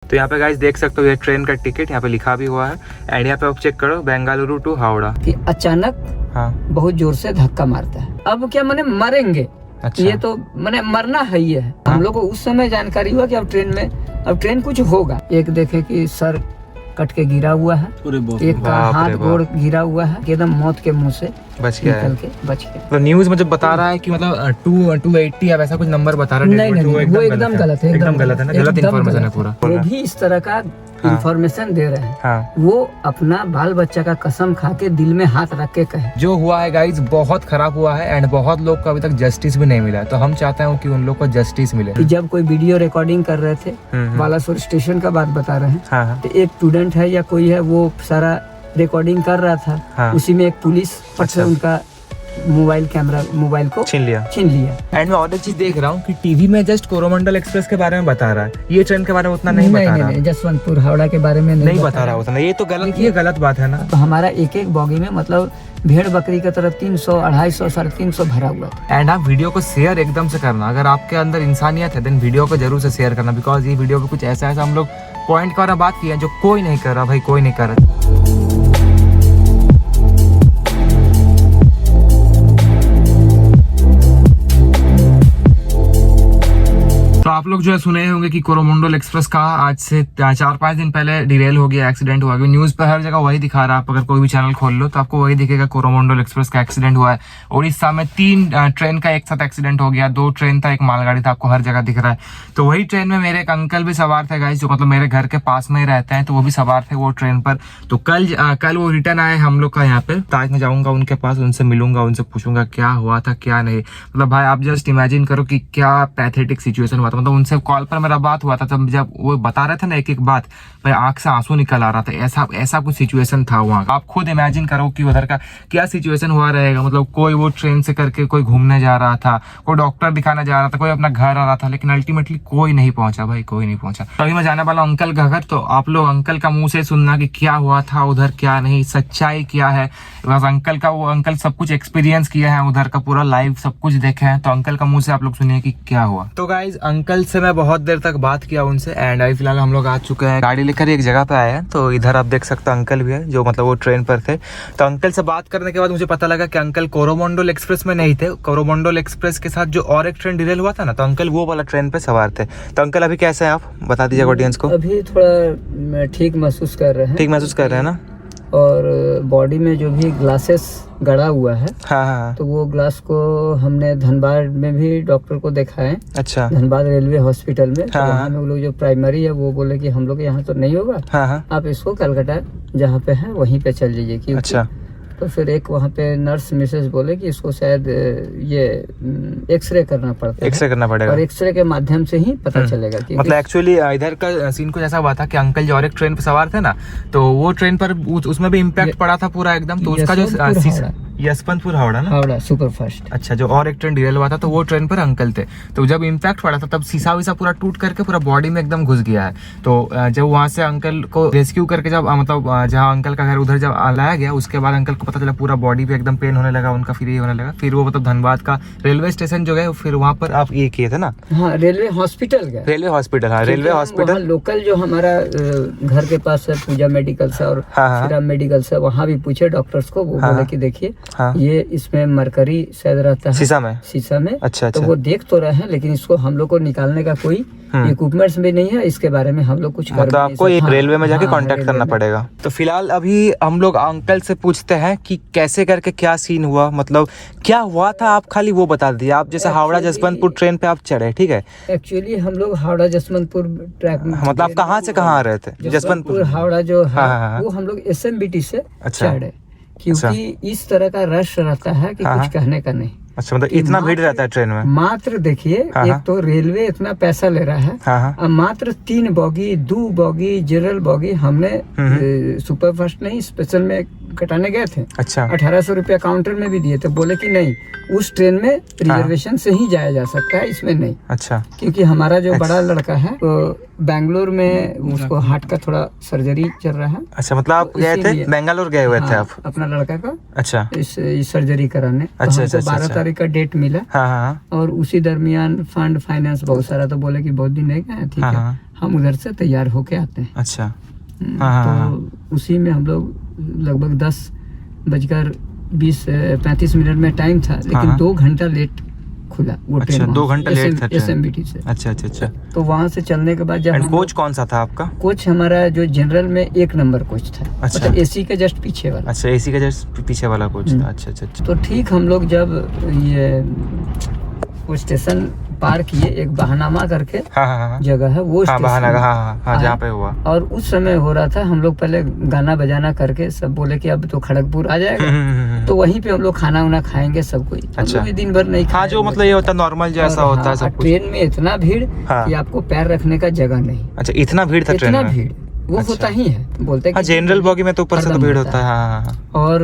तो यहाँ पे गाइस देख सकते हो ये ट्रेन का टिकट यहाँ पे लिखा भी हुआ है एंड यहाँ पे आप चेक करो बेंगलुरु टू हावड़ा कि अचानक हाँ बहुत जोर से धक्का मारता है। अब क्या माने मरेंगे, अच्छा ये तो माने मरना है ही है। हाँ? हम लोग को उस समय जानकारी हुआ कि अब ट्रेन कुछ होगा। एक देखे कि सर कट के गिरा हुआ है, एक का बाप हाथ रे बाप। गोड़ गिरा हुआ है, एकदम मौत के मुंह से बच गया है। निकल के बच गया। तो न्यूज में जब बता रहा है कि मतलब 280 या वैसा कुछ नंबर बता रहा है, नहीं, वो वो एकदम गलत है, एकदम गलत है ना, गलत एकदम इन्फॉर्मेशन है गलत पूरा। वो भी इस तरह का हाँ। इंफॉर्मेशन दे रहे हैं। हाँ वो अपना बाल बच्चा का कसम खा के दिल में हाथ रख के कहे। जो हुआ है गाइज बहुत खराब हुआ है एंड बहुत लोग को अभी तक जस्टिस भी नहीं मिला है, तो हम चाहते हैं कि उन लोग को जस्टिस मिले। कि जब कोई वीडियो रिकॉर्डिंग कर रहे थे, बालासोर स्टेशन का बात बता रहे हैं, हाँ हाँ तो एक स्टूडेंट है या कोई है वो सारा रिकॉर्डिंग कर रहा था। हाँ। उसी में एक पुलिस अच्छा। से उनका मोबाइल को छीन लिया। एंड मैं और एक चीज देख रहा हूँ कि टीवी में जस्ट कोरोमंडल एक्सप्रेस के बारे में बता रहा है, ये ट्रेन के बारे में उतना नहीं बता रहा। जसवंतपुर हावड़ा के बारे में नहीं बता रहा उतना, ये तो गलत, ये गलत बात है ना। तो हमारा एक एक बॉगी में मतलब भेड़ बकरी की तरह 300, 250, 350 भरा हुआ था। एंड आप वीडियो को शेयर एकदम से करना, अगर आपके अंदर इंसानियत है देन वीडियो को जरूर से शेयर करना, बिकॉज ये वीडियो पे कुछ ऐसा हम लोग पॉइंट का बात किया जो कोई नहीं कर रहा भाई, कोई नहीं कर रहा। तो आप लोग जो है सुने होंगे कि कोरोमंडल एक्सप्रेस का आज से 4-5 दिन पहले डिरेल हो गया, एक्सीडेंट हुआ। न्यूज पे हर जगह वही दिखा रहा है, आप अगर कोई भी चैनल खोल लो तो आपको वही दिखेगा, कोरोमंडल एक्सप्रेस का एक्सीडेंट हुआ है। उड़ीसा में 3 ट्रेन का एक साथ एक्सीडेंट हो गया, 2 ट्रेन था, एक मालगाड़ी था, आपको हर जगह दिख रहा है। तो वही ट्रेन में मेरे एक अंकल भी सवार थे गाइस, जो मतलब मेरे घर के पास में ही रहते हैं, तो वो भी सवार थे वो ट्रेन पर। तो कल वो रिटर्न आए हम लोग का यहाँ पे, तो आज मैं जाऊंगा उनके पास, उनसे मिलूंगा, उनसे पूछूंगा क्या हुआ था क्या नहीं। मतलब भाई आप जस्ट इमेजिन करो कि क्या पैथेटिक सिचुएशन हुआ था। मतलब उनसे कॉल पर मेरा बात हुआ था, तब जब वो बता रहे थे ना एक एक बात, भाई आंख से आंसू निकल आ रहा था। ऐसा कुछ सिचुएशन था वहाँ। आप खुद इमेजिन करो कि उधर का क्या सिचुएशन हुआ रहेगा। मतलब कोई वो ट्रेन से करके कोई घूमने जा रहा था, कोई डॉक्टर दिखाने जा रहा था, कोई अपना घर आ रहा था, लेकिन अल्टीमेटली कोई नहीं पहुंचा भाई, कोई नहीं पहुंचा। तो अभी मैं जाने वाला अंकल का घर, तो आप लोग अंकल का मुंह से सुनना कि क्या हुआ था उधर, क्या नहीं, सच्चाई क्या है। बस अंकल का, वो अंकल सब कुछ एक्सपीरियंस किया है, उधर का पूरा लाइव सब कुछ देखे हैं, तो अंकल का मुंह से आप लोग सुनिए कि क्या हुआ। तो गाइज अंकल से मैं बहुत देर तक बात किया उनसे एंड अभी फिलहाल हम लोग आ चुके हैं, गाड़ी लेकर एक जगह पे आए हैं। तो इधर आप देख सकते हो अंकल भी है, जो मतलब वो ट्रेन पर थे। तो अंकल से बात करने के बाद मुझे पता लगा कि अंकल कोरोमंडल एक्सप्रेस में नहीं थे। कोरोमंडल एक्सप्रेस के साथ जो और एक ट्रेन डिरेल हुआ था ना, तो अंकल वो वाला ट्रेन पे सवार थे। तो अंकल अभी कैसे हैं आप, बता दीजिए ऑडियंस को। अभी थोड़ा ठीक महसूस कर रहे हैं। ठीक महसूस कर रहे हैं ना। और बॉडी में जो भी ग्लासेस गड़ा हुआ है, हाँ हाँ तो वो ग्लास को हमने धनबाद में भी डॉक्टर को दिखाए। अच्छा। धनबाद रेलवे हॉस्पिटल में। तो हाँ, वहाँ में लोग जो प्राइमरी है वो बोले कि हम लोग यहाँ तो नहीं होगा, हाँ हाँ आप इसको कलकत्ता जहाँ पे है वहीं पे चल जाइए। क्योंकि अच्छा। तो फिर एक वहाँ पे नर्स मिसेस बोले कि इसको शायद ये एक्सरे करना पड़ता है, एक्सरे करना पड़ेगा, और एक्सरे के माध्यम से ही पता चलेगा कि मतलब एक्चुअली इधर का सीन कुछ ऐसा हुआ था कि अंकल जो और एक ट्रेन पर सवार थे ना, तो वो ट्रेन पर उसमें भी इम्पैक्ट पड़ा था पूरा एकदम। तो उसका जो यशवंतपुर हावड़ा ना, हावड़ा सुपर फास्ट। अच्छा, जो और एक ट्रेन डिरेल हुआ था तो वो ट्रेन पर अंकल थे। तो जब इम्पैक्ट पड़ा था तब शीशा वीसा पूरा टूट करके पूरा बॉडी में एकदम घुस गया है। तो जब वहां से अंकल को रेस्क्यू करके जब मतलब जहाँ अंकल का घर उधर जब लाया गया, उसके बाद अंकल को पता चला पूरा बॉडी पे एकदम पेन होने लगा उनका, फिर ये होने लगा। फिर वो मतलब धनबाद का रेलवे स्टेशन जो गए, फिर वहाँ पर आप ये किए थे ना। हाँ, रेलवे हॉस्पिटल गए। रेलवे हॉस्पिटल, हाँ रेलवे हॉस्पिटल। लोकल जो हमारा घर के पास है पूजा मेडिकल से और श्रीराम मेडिकल से, वहाँ भी पूछे डॉक्टर्स को, वो बोले कि देखिए ये इसमें मरकरी शायद रहता है शीशा में। अच्छा। तो वो देख तो रहे हैं, लेकिन इसको हम लोग को निकालने का कोई इक्विपमेंट्स भी नहीं है, इसके बारे में हम लोग कुछ मतलब आपको ये रेलवे में जाके कांटेक्ट करना पड़ेगा। तो फिलहाल अभी हम लोग अंकल से पूछते हैं कि कैसे करके क्या सीन हुआ, मतलब क्या हुआ था, आप खाली वो बता दीजिए। आप जैसे हावड़ा जसवंतपुर ट्रेन पे आप चढ़े, ठीक है। एक्चुअली हम लोग हावड़ा जसवंतपुर ट्रैक में, मतलब आप कहाँ से कहाँ आ रहे थे? जसवंतपुर हावड़ा जो है वो हम लोग SMBT से चढ़े, क्योंकि इस तरह का रश रहता है कि कुछ कहने का नहीं। अच्छा, मतलब इतना भीड़ रहता है ट्रेन में। मात्र देखिए, एक तो रेलवे इतना पैसा ले रहा है, अब मात्र 3 बॉगी, 2 बॉगी जनरल बॉगी हमने सुपर फास्ट नहीं स्पेशल में कटाने गए थे। अच्छा। 1800 रुपया काउंटर में भी दिए थे, बोले कि नहीं उस ट्रेन में रिजर्वेशन से ही जाया जा सकता है, इसमें नहीं। अच्छा। क्योंकि हमारा जो बड़ा लड़का है तो बेंगलोर में उसको हार्ट का थोड़ा सर्जरी चल रहा है। अच्छा, मतलब आप गए थे बेंगलोर, गए हुए थे आप अपना लड़का का अच्छा इस सर्जरी कराने। अच्छा। 12 तारीख का डेट मिला। हाँ। और उसी दरमियान फंड फाइनेंस बहुत सारा, तो बोले कि बहुत दिन नहीं गए, ठीक है हम उधर से तैयार होके आते हैं। अच्छा। तो उसी में हम लोग लगभग 10:20-35 में टाइम था, लेकिन 2 घंटा लेट खुला वो ट्रेन। अच्छा, 2 घंटा लेट था SMBT से। अच्छा अच्छा अच्छा। तो वहाँ से चलने के बाद जब कोच कौन सा था आपका? कोच हमारा जो जनरल में 1 नंबर कोच था। अच्छा। मतलब AC के जस्ट पीछे वाला। अच्छा, AC का जस्ट पीछे वाला कोच था। अच्छा अच्छा अच्छा। तो ठीक, हम लोग जब ये वो स्टेशन पार किए, एक बहानामा करके जगह है वो स्टेशन, जहाँ पे हुआ। और उस समय हो रहा था, हम लोग पहले गाना बजाना करके सब बोले कि अब तो खड़गपुर आ जाएगा, तो वहीं पे हम लोग खाना वाना खाएंगे सब कोई। अच्छा। भी दिन भर नहीं खाए। जो मतलब ये होता है नॉर्मल जैसा होता है सब कुछ। ट्रेन में इतना भीड़ कि आपको पैर रखने का जगह नहीं। अच्छा, इतना भीड़ था ट्रेन में? इतना भीड़ वो होता ही है, बोलते हैं जनरल बॉगी में तो ऊपर से तो भीड़ होता है। और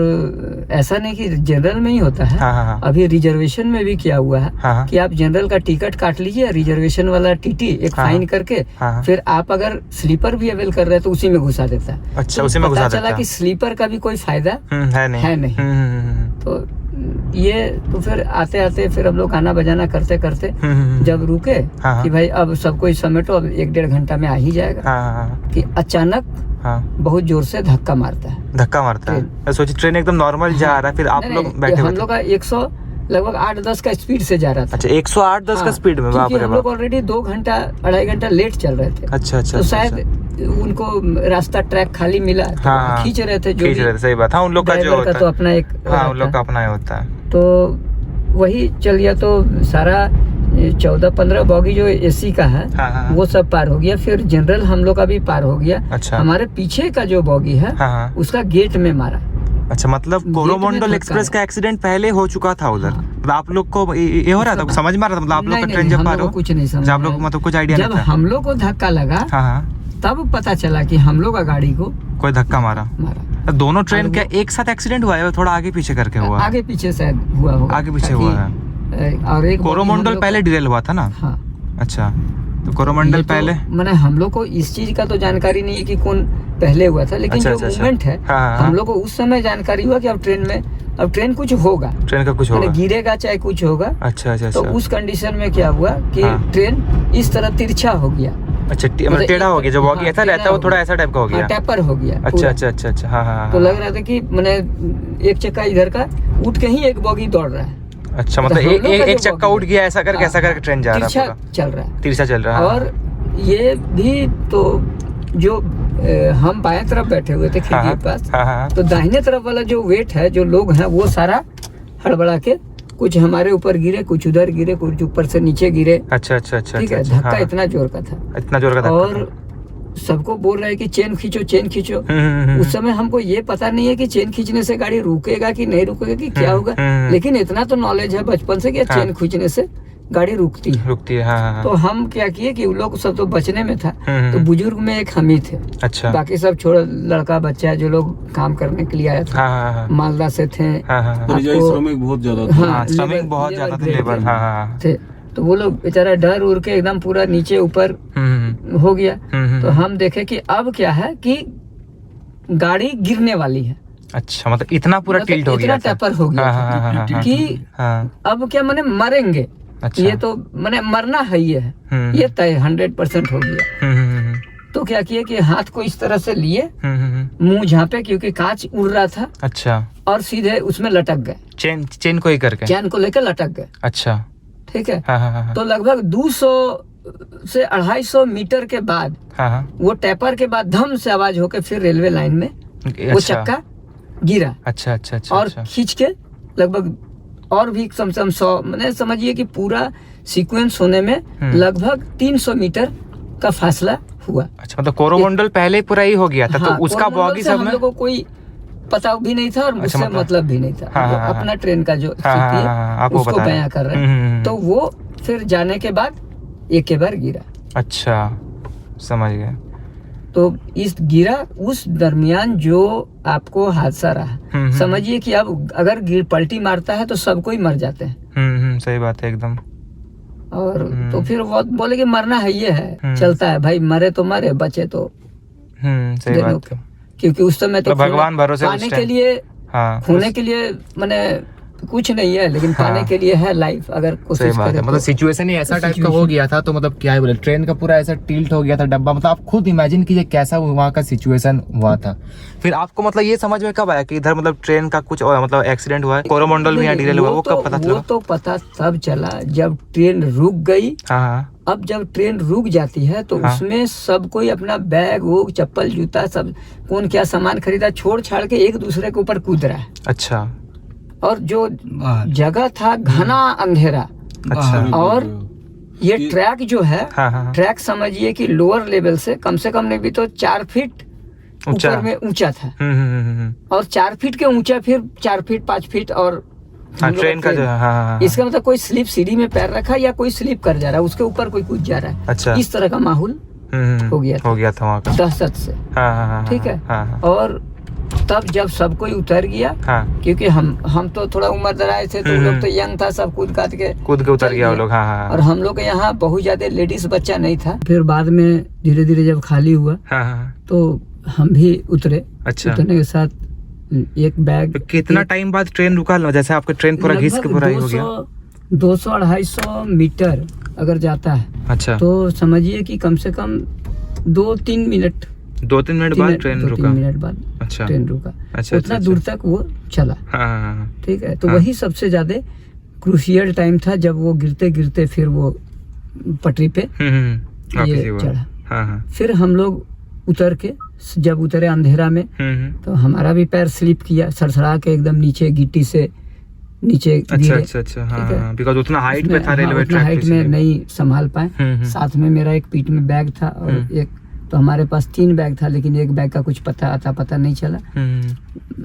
ऐसा नहीं कि जनरल में ही होता है। अभी रिजर्वेशन में भी क्या हुआ है कि आप जनरल का टिकट काट लीजिए, रिजर्वेशन वाला TT एक फाइन करके, फिर आप अगर स्लीपर भी अवेल कर रहे हैं तो उसी में घुसा देता है। अच्छा, उसी में घुसा देता है। चला कि स्लीपर का भी कोई फायदा है नहीं। तो ये तो फिर आते आते फिर हम लोग गाना बजाना करते करते जब रुके कि भाई अब सब कोई समेटो, अब 1-1.5 घंटा में आ ही जाएगा, कि अचानक बहुत जोर से धक्का मारता है। सोचिए ट्रेन एकदम नॉर्मल जा रहा है, फिर आप लोग बैठे हम लोग का 100 लगभग 8-10 का स्पीड से जा रहा था। अच्छा, 108-10 का स्पीड में? बाप रे बाप। हम लोग ऑलरेडी 2 घंटा 2.5 घंटा लेट चल रहे थे। अच्छा अच्छा। तो शायद उनको रास्ता ट्रैक खाली मिला, खींच रहे थे। सही बात। उन लोग का जो होता है तो अपना एक, उन लोग का अपना ही होता है। तो वही चल गया, तो सारा 14-15 बॉगी जो AC का है वो सब पार हो गया। फिर जनरल हम लोग का भी पार हो गया। अच्छा। हमारे पीछे का जो बॉगी है उसका गेट में मारा। अच्छा, मतलब कोरोमंडल एक्सप्रेस का एक्सीडेंट पहले हो चुका था उधर। मतलब आप लोग को ये हो रहा था, समझ में आ रहा था? मतलब आप लोग का ट्रेन जब पार हो, कुछ नहीं समझ, आप लोग मतलब कुछ आइडिया नहीं था? जब हम लोग को धक्का लगा तब पता चला कि हम लोग का गाड़ी को कोई धक्का मारा। दोनों ट्रेन क्या एक साथ एक्सीडेंट हुआ है? थोड़ा आगे पीछे करके हुआ? आगे पीछे शायद हुआ होगा। आगे पीछे हुआ है। और एक कोरोमंडल पहले डिरेल हुआ था ना? हाँ। अच्छा, तो कोरोमंडल पहले, मैंने हम लोग को इस चीज का तो जानकारी नहीं है कि कौन पहले हुआ था, लेकिन जो मूवमेंट है हम लोग को उस समय जानकारी हुआ कि अब ट्रेन कुछ होगा, ट्रेन का कुछ होगा, गिरेगा चाहे कुछ होगा। अच्छा अच्छा। तो उस कंडीशन में क्या हुआ कि ट्रेन इस तरह तिरछा हो गया। अच्छा, मतलब टेढ़ा हो गया। जो बॉगी ऐसा रहता है वो थोड़ा ऐसा टाइप का हो गया, टैपर हो गया। अच्छा अच्छा अच्छा अच्छा। हाँ। तो लग रहा था कि मैंने एक चक्का इधर का उठ के ही एक बॉगी दौड़ रहा है। अच्छा, मतलब एक चक्का उठ गया, ऐसा करके ट्रेन जा रहा है, तिरछा चल रहा है। और ये भी तो जो हम बाएं तरफ बैठे हुए थे खिड़की के पास, तो दाहिने तरफ वाला जो वेट है, जो लोग हैं, वो सारा हड़बड़ा के कुछ हमारे ऊपर गिरे, कुछ उधर गिरे, कुछ ऊपर से नीचे गिरे। अच्छा अच्छा अच्छा। ठीक है, धक्का इतना जोर का था, इतना जोर का। और सबको बोल रहे हैं कि चेन खींचो, चेन खींचो। उस समय हमको ये पता नहीं है कि चेन खींचने से गाड़ी रुकेगा कि नहीं रुकेगा, कि क्या होगा, लेकिन इतना तो नॉलेज है बचपन से कि चेन खींचने से गाड़ी रुकती है। हाँ। तो हम क्या किए कि उन लोग सब तो बचने में था, तो बुजुर्ग में एक हम ही थे। अच्छा। बाकी सब छोड़, लड़का बच्चा जो लोग काम करने के लिए आया था, मालदा से थे। श्रमिक बहुत ज्यादा श्रमिक बहुत ज्यादा थे, लेबर थे। तो वो लोग बेचारा डर उड़ के एकदम पूरा नीचे ऊपर हो गया। तो हम देखे कि अब क्या है कि गाड़ी गिरने वाली है। अच्छा, मतलब इतना पूरा टिल्ट हो गया, इतना टैपर हो गया कि अब क्या माने मरेंगे। अच्छा। ये तो माने मरना है, ये तय 100% हो गया। तो क्या किए कि हाथ को इस तरह से लिए, मुंह झांपे, क्योंकि कांच उड़ रहा था। अच्छा। और सीधे उसमें लटक गए, चेन को ही करके, चैन को लेकर लटक गए। अच्छा, ठीक है। तो लगभग 200 से 250 मीटर के बाद वो टैपर के बाद धम से आवाज होके फिर रेलवे लाइन में वो चक्का गिरा। अच्छा अच्छा अच्छा। और खींच के लगभग और भी कम से कम 100, मैंने समझिए कि पूरा सीक्वेंस होने में लगभग 300 मीटर का फासला हुआ। अच्छा, मतलब कोरोमंडल पहले पूरा ही हो गया था। तो उसका बॉगी सब हम लोग को कोई पता भी नहीं था, और उससे मतलब भी नहीं था। अपना ट्रेन का जो स्थिति है उसको बयां कर रहे हैं। तो वो फिर जाने के बाद एक बार गिरा। अच्छा, समझ गए। तो इस गिरा उस दरमियान जो आपको हादसा रहा, समझिए कि अब अगर पलटी मारता है तो सब कोई मर जाते हैं। सही बात है एकदम। और तो फिर वो बोले कि मरना है, ये है, चलता है भाई, मरे तो मरे, बचे तो सही बात है। क्योंकि उस समय तो भगवान भरोसे पाने के लिए, खोने के लिए, मैंने कुछ नहीं है, लेकिन पाने के लिए है लाइफ, अगर सही कोशिश बात है। करें मतलब तो। सिचुएशन ही ऐसा टाइप का हो गया था, तो मतलब क्या है बोले, ट्रेन का पूरा ऐसा टिल्ट हो गया था डब्बा। मतलब आप खुद इमेजिन कीजिए कैसा वहाँ का सिचुएशन हुआ था। फिर आपको मतलब ये समझ में कब आया कि इधर मतलब ट्रेन का कुछ मतलब एक्सीडेंट हुआ है, कोरोमंडल में यहाँ डिरेल हुआ, वो कब पता चला? वो तो पता तब चला जब ट्रेन रुक गई। हाँ। अब जब ट्रेन रुक जाती है तो हाँ। उसमें सब कोई अपना बैग वोग चप्पल जूता सब कौन क्या सामान खरीदा छोड़ छाड़ के एक दूसरे के ऊपर कूद रहा है। अच्छा। और जो जगह था घना अंधेरा। अच्छा। और ये ट्रैक जो है, हाँ। ट्रैक समझिए कि लोअर लेवल से कम नहीं भी तो 4 फीट ऊंचा। ऊपर में ऊंचा था। हम्म। और 4 फीट के ऊंचा, फिर 4 फीट 5 फीट। और हाँ, ट्रेन का जो है, हाँ। इसका मतलब कोई स्लिप सीढ़ी में पैर रखा या कोई स्लिप कर जा रहा है, उसके ऊपर कोई कूद जा रहा है। अच्छा। इस तरह का माहौल हो गया था वहाँ का दहशत से। हाँ। ठीक है। हाँ। और तब जब सब कोई उतर गया, हाँ। क्योंकि हम तो थोड़ा उम्र दराज थे, तो वो लोग तो यंग था, सब कूद के उतर गया वो लोग। हाँ। और हम लोग के यहाँ बहुत ज्यादा लेडीज बच्चा नहीं था। फिर बाद में धीरे धीरे जब खाली हुआ हाँ। तो हम भी उतरे। अच्छा। उतरने के साथ एक बैग। तो कितना टाइम बाद ट्रेन रुका? जैसे आपका ट्रेन पूरा घिस के पूरा ही हो गया। 200-250 मीटर अगर जाता है, अच्छा। तो समझिए कि कम से कम 2-3 मिनट 2-3 मिनट बाद ट्रेन रुका। 2-3 मिनट बाद अच्छा। ट्रेन रुका। अच्छा। उतना दूर तक वो चला। हाँ। ठीक है। तो हाँ। वही सबसे ज्यादा क्रूशियल टाइम था, जब वो गिरते गिरते फिर वो पटरी पे वापस ही हुआ। चढ़ा। हाँ। फिर हम लोग उतर के, जब उतरे अंधेरा में, तो हमारा भी पैर स्लिप किया, सड़सड़ा के एकदम नीचे गिट्टी से नीचे गिरे। अच्छा। हाँ, बिकॉज़ उतना हाइट पे था रेलवे ट्रैक, हाइट में नहीं संभाल पाए। साथ में मेरा एक पीठ में बैग था और एक, तो हमारे पास 3 बैग था, लेकिन एक बैग का कुछ पता नहीं चला।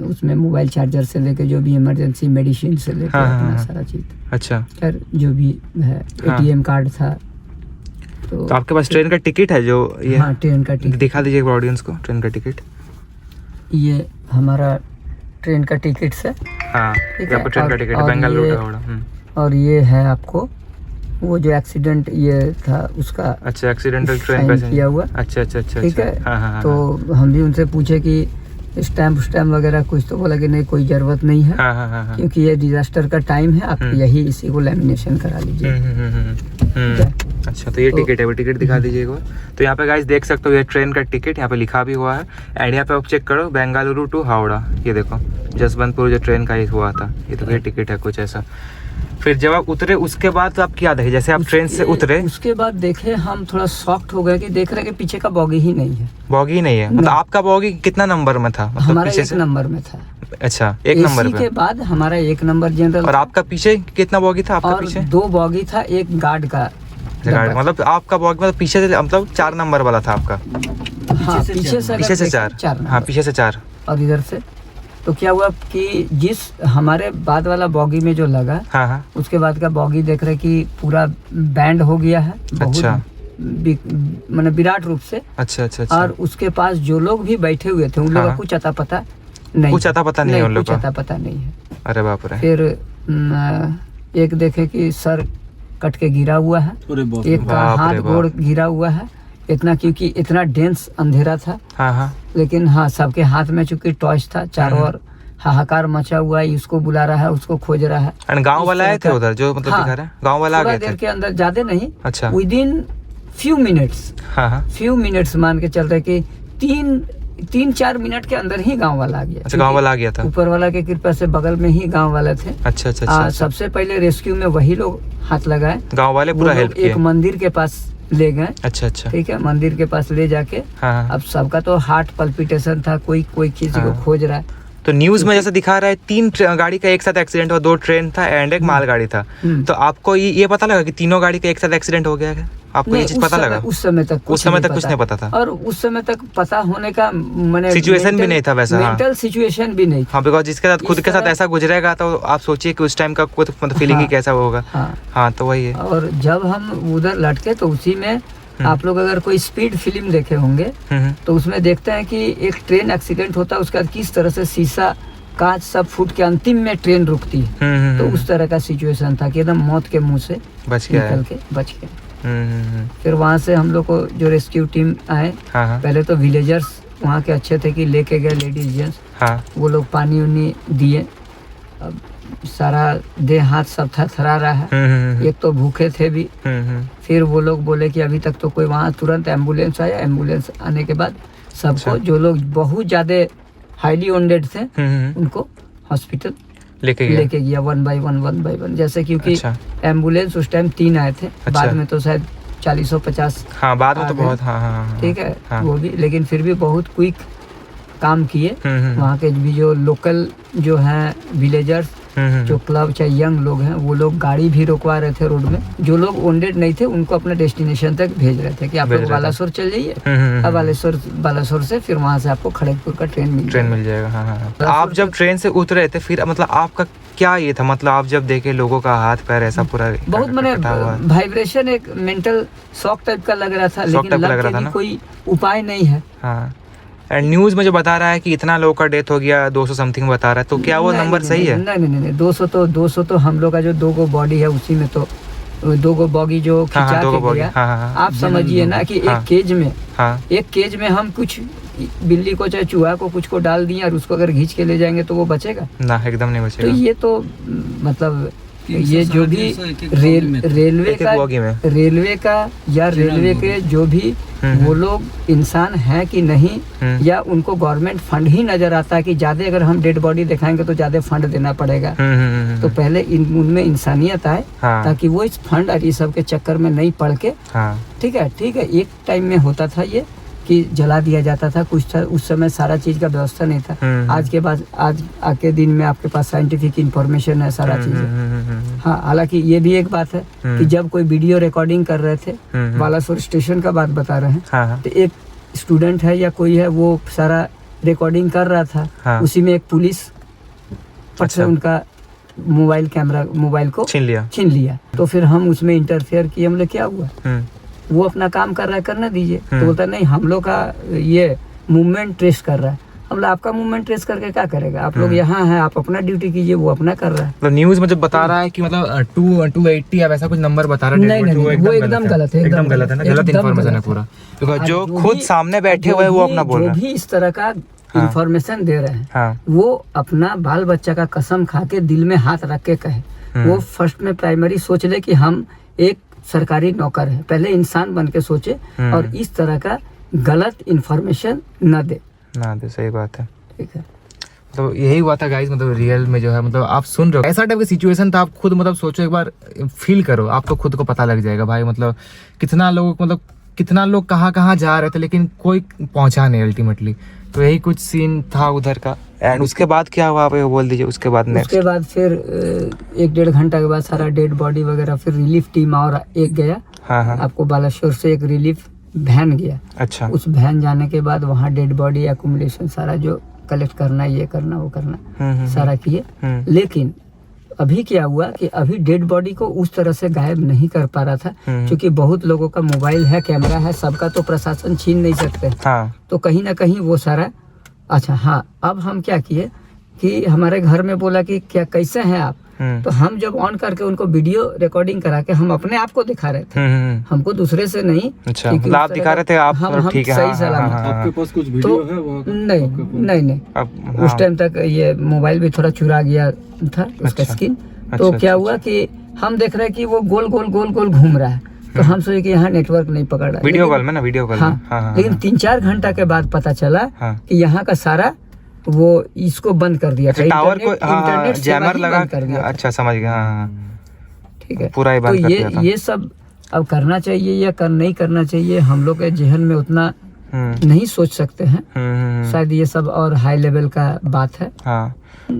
उसमें मोबाइल चार्जर से लेके जो भी इमरजेंसी मेडिसिन से लेके अपना सारा चीज। अच्छा। खैर जो भी है, ATM कार्ड था। तो आपके पास ट्रेन का टिकट है जो ये? हाँ, ट्रेन का टिकट दिखा दीजिए ऑडियंस को ट्रेन का टिकट। ये हमारा ट्रेन का टिकट है। हाँ, ठीक ये आपका ट्रेन का टिकट है, बेंगलुरु का हावड़ा। और ये है आपको वो जो एक्सीडेंट ये था उसका। अच्छा, एक्सीडेंटल ट्रेन पैसेंजर किया हुआ। अच्छा। ठीक है। हाँ। तो हम भी उनसे पूछे कि स्टैम्प वगैरह कुछ, तो बोला कि नहीं, कोई जरूरत नहीं है। हाँ। क्योंकि ये डिजास्टर का टाइम है, आप यही इसी को लैमिनेशन करा लीजिए। अच्छा, तो ये टिकट है, वो टिकट दिखा दीजिए एक बार। तो यहाँ पे गाइस देख सकते हो, ये ट्रेन का टिकट यहाँ पे लिखा भी हुआ है। एंड यहाँ पे आप चेक करो, बेंगलुरु टू हावड़ा, ये देखो जसवंतपुर जो ट्रेन का हुआ था, ये तो ये टिकट है कुछ ऐसा। फिर जब आप उतरे उसके बाद तो आप क्या देखे, जैसे आप ट्रेन से उतरे उसके बाद देखे हम थोड़ा शॉक्ड हो गए कि देख रहे कि पीछे का बॉगी ही नहीं है। बॉगी ही नहीं है? मतलब आपका बॉगी कितना नंबर में था? मतलब हमारा पीछे 1 नंबर में था। अच्छा, 1 नंबर AC पे। के बाद हमारा 1 नंबर जनरल। और आपका पीछे कितना बॉगी था? आपका और पीछे 2 बॉगी था, एक गार्ड का। मतलब आपका बॉगी मतलब पीछे से, मतलब 4 नंबर वाला था आपका? हाँ, पीछे से 4। हाँ, पीछे से 4। और इधर से तो क्या हुआ कि जिस हमारे बाद वाला बॉगी में जो लगा, हाँ। उसके बाद का बॉगी देख रहे कि पूरा बैंड हो गया है। अच्छा। मैंने विराट रूप से। अच्छा। और उसके पास जो लोग भी बैठे हुए थे, उन लोगों का कुछ अता पता नहीं। कुछ अता पता नहीं है उन लोगों का? कुछ अता पता नहीं है। अरे बाप रे। फिर एक देखे कि सर कट के गिरा हुआ है, एक का हाथ गोड़ गिरा हुआ है। इतना, क्योंकि इतना डेंस अंधेरा था। हाँ। लेकिन हाँ, सबके हाथ में चूंकि टॉर्च था, चारों ओर हाहाकार मचा हुआ है, इसको बुला रहा है, उसको खोज रहा है। एंड गांव वाला आए थे उधर जो मतलब दिखा रहा है? गांव वाला आ गए थे? देर के अंदर, ज्यादा नहीं। अच्छा। Within few minutes. हाँ। फ्यू मिनट्स मान के चल रहे कि 3-4 मिनट के अंदर ही गांव वाला आ गया। अच्छा, गांव वाला आ गया था? ऊपर वाला के कृपा से बगल में ही गांव वाले थे। अच्छा। सबसे पहले रेस्क्यू में वही लोग हाथ लगाए, गांव वाले पूरा हेल्प किए। एक मंदिर के पास ले गए। अच्छा। ठीक है, मंदिर के पास ले जाके। हाँ। अब सबका तो हार्ट पल्पिटेशन था, कोई किसी को खोज रहा है। तो न्यूज में जैसे दिखा रहा है 3 गाड़ी का एक साथ एक्सीडेंट हुआ, 2 ट्रेन था एंड एक मालगाड़ी था। तो आपको ये पता लगा कि तीनों गाड़ी का एक साथ एक्सीडेंट हो गया है? आपको ये चीज पता लगा? उस समय तक कुछ नहीं पता था। और उस समय तक पता होने का मैंने सिचुएशन भी नहीं था वैसा। मेंटल सिचुएशन भी नहीं। हाँ, बिकॉज जिसके साथ खुद के साथ ऐसा गुजरेगा तो आप सोचिए कि उस टाइम का कुछ मतलब फीलिंग ही कैसा होगा। हाँ, तो वही है। और जब हम उधर लटके तो उसी में आप लोग अगर कोई स्पीड फिल्म देखे होंगे तो उसमें देखते हैं कि एक ट्रेन एक्सीडेंट होता है, उसका किस तरह से शीशा कांच सब फूट के अंतिम में ट्रेन रुकती है। तो उस तरह का सिचुएशन था कि एकदम मौत के मुंह से निकल के बच गए। फिर वहाँ से हम लोग को जो रेस्क्यू टीम आए, पहले तो विलेजर्स वहाँ के अच्छे थे कि लेके गए लेडीज जेंट्स। वो लोग पानी उनी दिए। अब सारा देह हाथ सब थरथरा रहा है। एक तो भूखे थे भी। फिर वो लोग बोले कि अभी तक तो कोई वहाँ तुरंत एम्बुलेंस आया। एम्बुलेंस आने के बाद सबको जो लोग बहुत ज्यादा हाईली वोंडेड थे उनको हॉस्पिटल लेके गया वन बाय वन जैसे, क्योंकि एम्बुलेंस उस टाइम 3 आए थे। बाद में तो शायद 40-50 बाद में तो बहुत ठीक है वो भी, लेकिन फिर भी बहुत क्विक काम किए। वहाँ के भी जो लोकल जो हैं विलेजर्स, जो क्लब चाहे यंग लोग हैं, वो लोग गाड़ी भी रोकवा रहे थे रोड में। जो लोग वोंडेड नहीं थे उनको अपने डेस्टिनेशन तक भेज रहे थे कि आप लोग बालासोर चल जाइए। अब बालासोर से फिर वहाँ से आपको खड़गपुर का ट्रेन मिल जाएगा। तो आप जब ट्रेन से उतरे थे फिर मतलब आपका क्या ये था, मतलब आप जब देखे लोगों का हाथ पैर ऐसा पूरा बहुत मैंने वाइब्रेशन, एक मेंटल शॉक टाइप का लग रहा था, लेकिन लग रहा था ना, कोई उपाय नहीं है। एंड न्यूज में जो बता रहा है कि इतना लोगों का डेथ हो गया, 200 समथिंग बता रहा है, तो क्या वो नंबर सही है? नहीं, 200 तो हम लोग का जो 2 गो बॉडी है उसी में तो 2 गो बॉगी जो खिंचा के गया। आप समझिए ना कि एक केज में हम कुछ बिल्ली को चाहे चूहा को कुछ को डाल दिए और उसको अगर खींच के ले जाएंगे तो वो बचेगा ना, एकदम नहीं बचेगा। तो ये तो मतलब ये जो भी रेलवे के जो भी वो लोग इंसान है कि नहीं, या उनको गवर्नमेंट फंड ही नजर आता है कि ज्यादा अगर हम डेड बॉडी दिखाएंगे तो ज्यादा फंड देना पड़ेगा। तो पहले उनमें इंसानियत आए ताकि वो इस फंड और ये सब के चक्कर में नहीं पड़ के। ठीक है एक टाइम में होता था ये कि जला दिया जाता था कुछ, उस समय सारा चीज का व्यवस्था नहीं था। आज के दिन में आपके पास साइंटिफिक इंफॉर्मेशन है, सारा चीज है। हाँ, हालांकि ये भी एक बात है कि जब कोई वीडियो रिकॉर्डिंग कर रहे थे, बालासोर स्टेशन का बात बता रहे हैं, तो एक स्टूडेंट है या कोई है वो सारा रिकॉर्डिंग कर रहा था। उसी में एक पुलिस से उनका मोबाइल को छीन लिया। तो फिर हम उसमें इंटरफेयर किए, हमने क्या हुआ, वो अपना काम कर रहा है, करने दीजिए। तो बोलता नहीं, हम लोग का ये मूवमेंट ट्रेस कर रहा है। हम आपका मूवमेंट ट्रेस करके क्या करेगा, आप लोग यहाँ हैं, आप अपना ड्यूटी कीजिए, वो अपना कर रहा है। तो न्यूज में जब बता रहा है कि मतलब 280 या वैसा कुछ नंबर बता रहा है, नहीं, वो एकदम गलत है, एकदम गलत है ना, गलत इन्फॉर्मेशन है पूरा। तो जो खुद सामने बैठे हुए वो अपना बोल रहे हैं, जो भी इस तरह का इंफॉर्मेशन दे रहे हैं, वो अपना बाल बच्चा का कसम खा के दिल में हाथ रख के कहे। वो फर्स्ट में प्राइमरी सोच ले कि हम एक सरकारी नौकर है, पहले इंसान बन के सोचे और इस तरह का गलत इंफॉर्मेशन न दे। सही बात है। ठीक है, तो यही हुआ था गाइस, मतलब रियल में जो है, मतलब आप सुन रहे हो ऐसा टाइप का सिचुएशन था। आप खुद मतलब सोचो, एक बार फील करो, आपको खुद को पता लग जाएगा भाई, मतलब कितना लोग कहाँ जा रहे थे लेकिन कोई पहुंचा नहीं अल्टीमेटली। तो यही कुछ सीन था उधर का। एंड उसके बाद क्या हुआ आप बोल दीजिए। उसके बाद फिर 1-1.5 घंटा के बाद सारा डेड बॉडी वगैरह, फिर रिलीफ टीम और एक गया। आपको बालासोर से एक रिलीफ वैन गया। अच्छा। उस वैन जाने के बाद वहाँ डेड बॉडी एकोमोडेशन सारा जो कलेक्ट करना, ये करना वो करना सारा किए। लेकिन अभी क्या हुआ कि अभी डेड बॉडी को उस तरह से गायब नहीं कर पा रहा था, क्योंकि बहुत लोगों का मोबाइल है, कैमरा है, सबका तो प्रशासन छीन नहीं सकते। तो कहीं ना कहीं वो सारा। अच्छा हाँ, अब हम क्या किए कि हमारे घर में बोला कि क्या कैसे हैं आप, तो हम जब ऑन करके उनको वीडियो रिकॉर्डिंग करा के हम अपने आप को दिखा रहे थे, हमको दूसरे से नहीं। अच्छा, आप दिखा रहे थे आप, हम ठीक है, सही सलामत। आपके पास कुछ वीडियो है वो? नहीं। उस टाइम तक ये मोबाइल भी थोड़ा चुरा गया था, उसका स्क्रीन। तो क्या हुआ कि हम देख रहे हैं कि वो गोल गोल घूम रहा है, तो हम सोचे कि यहाँ नेटवर्क नहीं पकड़ रहा है। वीडियो कॉल में ना, वीडियो कॉल में। लेकिन 3-4 घंटा के बाद पता चला कि यहाँ का सारा वो इसको बंद कर दिया था, टावर को इंटरनेट जैमर लगा कर दिया। अच्छा, समझ गया। ठीक है, पूरा ही बंद कर दिया था। ये सब अब करना चाहिए या नहीं करना चाहिए, हम लोग के जहन में उतना नहीं सोच सकते हैं। शायद ये सब और हाई लेवल का बात है।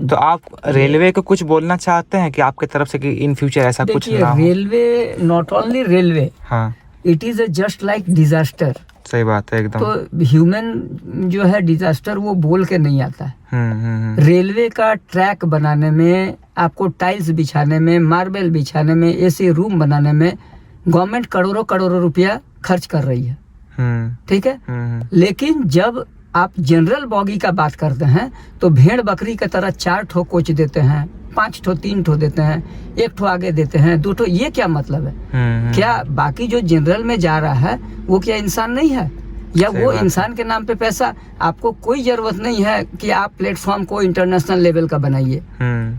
तो आप रेलवे को कुछ बोलना चाहते हैं कि आपके तरफ से कि इन फ्यूचर ऐसा कुछ ना हो? Railway, not only railway, it is just like disaster. सही बात है एकदम। तो ह्यूमन जो है डिजास्टर वो बोल के नहीं आता है। रेलवे का ट्रैक बनाने में, आपको टाइल्स बिछाने में, मार्बल बिछाने में, एसी रूम बनाने में गवर्नमेंट करोड़ों रुपया खर्च कर रही है। ठीक है, लेकिन जब आप जनरल बॉगी का बात करते हैं तो भेड़ बकरी की तरह 4 ठो कोच देते हैं, 5 ठो 3 ठो देते हैं, 1 ठो आगे देते हैं, 2 ठो। ये क्या मतलब है? क्या बाकी जो जनरल में जा रहा है वो क्या इंसान नहीं है? या सही वो बात है। इंसान के नाम पे पैसा। आपको कोई जरूरत नहीं है कि आप प्लेटफॉर्म को इंटरनेशनल लेवल का बनाइए।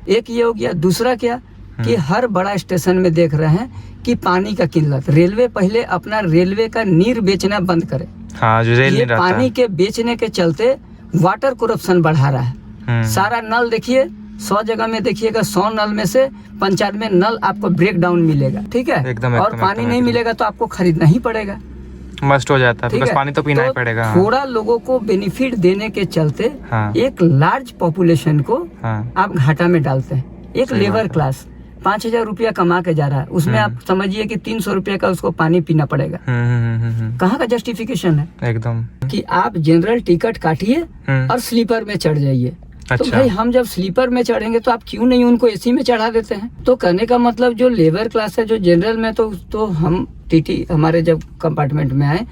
एक ये हो गया। दूसरा क्या कि हर बड़ा स्टेशन में देख रहे हैं कि पानी का किल्लत। रेलवे पहले अपना रेलवे का नीर बेचना बंद करे। हाँ, जो रेल ये नहीं रहता पानी है। के बेचने के चलते वाटर करप्शन बढ़ा रहा है। सारा नल देखिए, 100 जगह में देखिएगा, 100 नल में से 95 नल आपको ब्रेक डाउन मिलेगा। ठीक है, एकदम, और एकदम, पानी एकदम, नहीं एकदम। मिलेगा तो आपको खरीदना ही पड़ेगा। मस्ट हो जाता है, ठीक बिकॉज़ है, पानी तो पीना ही पड़ेगा। हाँ। थोड़ा लोगों को बेनिफिट देने के चलते हाँ। एक लार्ज पॉपुलेशन को हाँ। आप घाटा में डालते हैं। एक सही लेबर बात है। क्लास 5,000 रुपया कमा के जा रहा है, उसमें आप समझिए कि 300 रुपया का उसको पानी पीना पड़ेगा। कहाँ का जस्टिफिकेशन है एकदम। कि आप जनरल टिकट काटिए और स्लीपर में चढ़ जाइए। तो अच्छा। भाई हम जब स्लीपर में चढ़ेंगे तो आप क्यों नहीं उनको एसी में चढ़ा देते हैं? तो कहने का मतलब जो लेबर क्लास है, जो जनरल में, तो हम टीटी हमारे जब कंपार्टमेंट में आए,